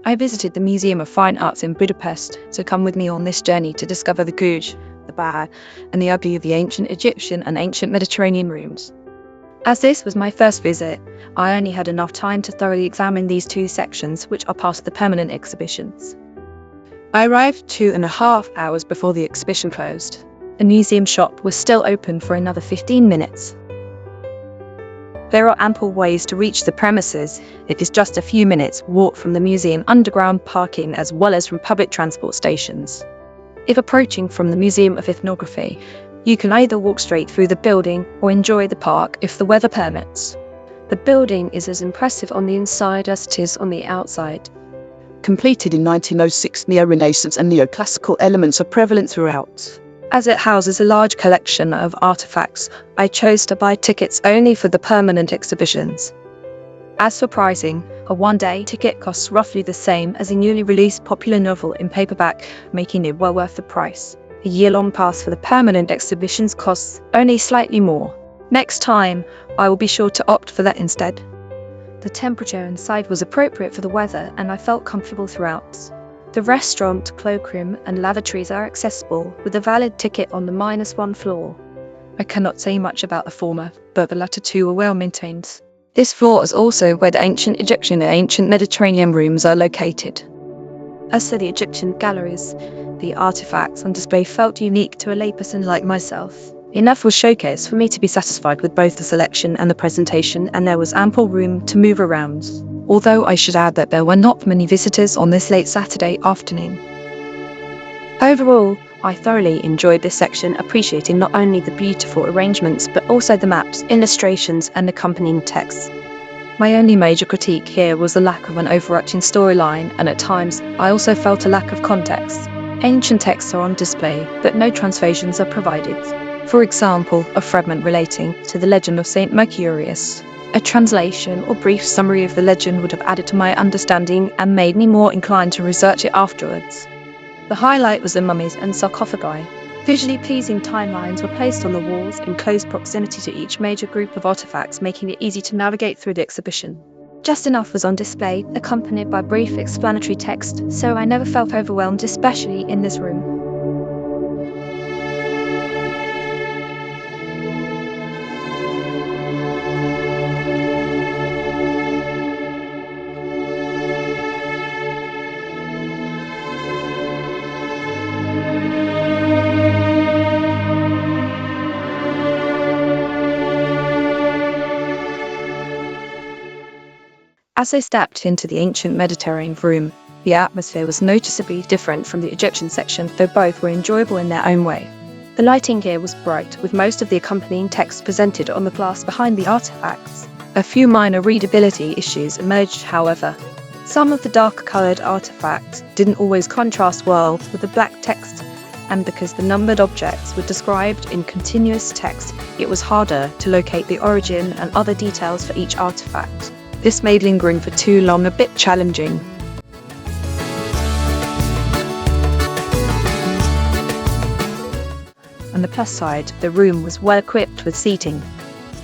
I visited the Museum of Fine Arts in Budapest, so come with me on this journey to discover the good, the bad, and the ugly of the ancient Egyptian and ancient Mediterranean rooms. As this was my first visit, I only had enough time to thoroughly examine these two sections, which are part of the permanent exhibitions. I arrived 2.5 hours before the exhibition closed. The museum shop was still open for another 15 minutes. There are ample ways to reach the premises. It is just a few minutes walk from the museum underground parking as well as from public transport stations. If approaching from the Museum of Ethnography, you can either walk straight through the building or enjoy the park if the weather permits. The building is as impressive on the inside as it is on the outside. Completed in 1906, neo-Renaissance and neoclassical elements are prevalent throughout. As it houses a large collection of artifacts, I chose to buy tickets only for the permanent exhibitions. As for pricing, a one-day ticket costs roughly the same as a newly released popular novel in paperback, making it well worth the price. A year-long pass for the permanent exhibitions costs only slightly more. Next time, I will be sure to opt for that instead. The temperature inside was appropriate for the weather and I felt comfortable throughout. The restaurant, cloakroom and lavatories are accessible with a valid ticket on the -1 floor. I cannot say much about the former, but the latter two are well maintained. This floor is also where the ancient Egyptian and ancient Mediterranean rooms are located. As for the Egyptian galleries, the artifacts on display felt unique to a layperson like myself. Enough was showcased for me to be satisfied with both the selection and the presentation, and there was ample room to move around. Although I should add that there were not many visitors on this late Saturday afternoon. Overall, I thoroughly enjoyed this section, appreciating not only the beautiful arrangements but also the maps, illustrations and accompanying texts. My only major critique here was the lack of an overarching storyline, and at times I also felt a lack of context. Ancient texts are on display, but no translations are provided. For example, a fragment relating to the legend of Saint Mercurius. A translation or brief summary of the legend would have added to my understanding and made me more inclined to research it afterwards. The highlight was the mummies and sarcophagi. Visually pleasing timelines were placed on the walls in close proximity to each major group of artifacts, making it easy to navigate through the exhibition. Just enough was on display, accompanied by brief explanatory text, so I never felt overwhelmed, especially in this room. As I stepped into the ancient Mediterranean room, the atmosphere was noticeably different from the Egyptian section, though both were enjoyable in their own way. The lighting here was bright, with most of the accompanying text presented on the glass behind the artifacts. A few minor readability issues emerged, however. Some of the darker-coloured artifacts didn't always contrast well with the black text, and because the numbered objects were described in continuous text, it was harder to locate the origin and other details for each artifact. This made lingering for too long a bit challenging. On the plus side, the room was well equipped with seating.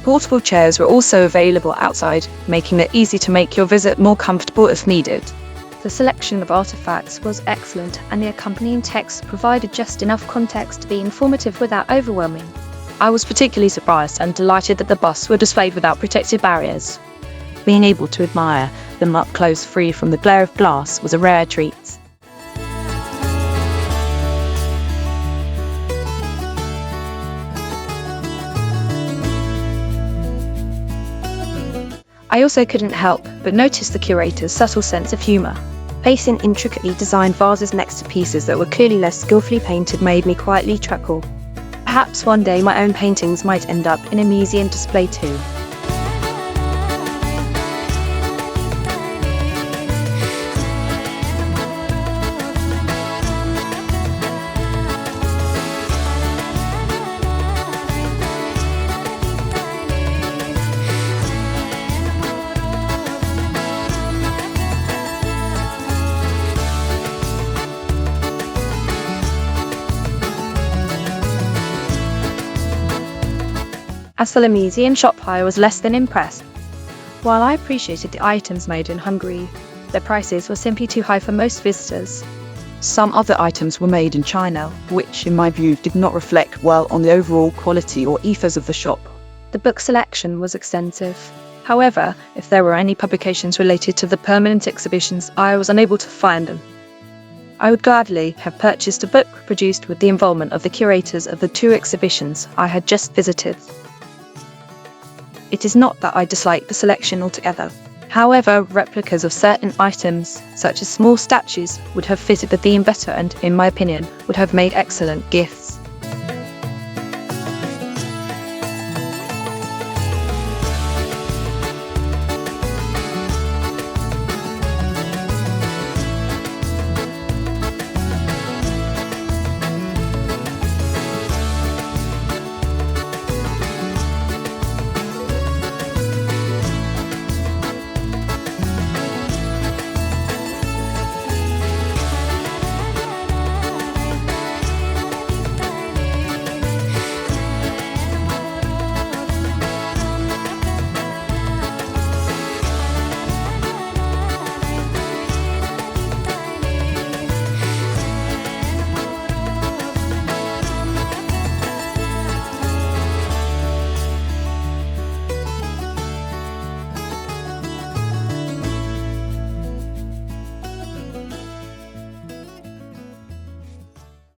Portable chairs were also available outside, making it easy to make your visit more comfortable if needed. The selection of artifacts was excellent, and the accompanying text provided just enough context to be informative without overwhelming. I was particularly surprised and delighted that the busts were displayed without protective barriers. Being able to admire them up close, free from the glare of glass, was a rare treat. I also couldn't help but notice the curator's subtle sense of humour. Placing intricately designed vases next to pieces that were clearly less skillfully painted made me quietly chuckle. Perhaps one day my own paintings might end up in a museum display too. As for the museum shop, I was less than impressed. While I appreciated the items made in Hungary, Their prices were simply too high for most visitors. Some other items were made in China, which, in my view, did not reflect well on the overall quality or ethos of the shop. The book selection was extensive. However, if there were any publications related to the permanent exhibitions, I was unable to find them. I would gladly have purchased a book produced with the involvement of the curators of the two exhibitions I had just visited. It is not that I dislike the selection altogether. However, replicas of certain items, such as small statues, would have fitted the theme better and, in my opinion, would have made excellent gifts.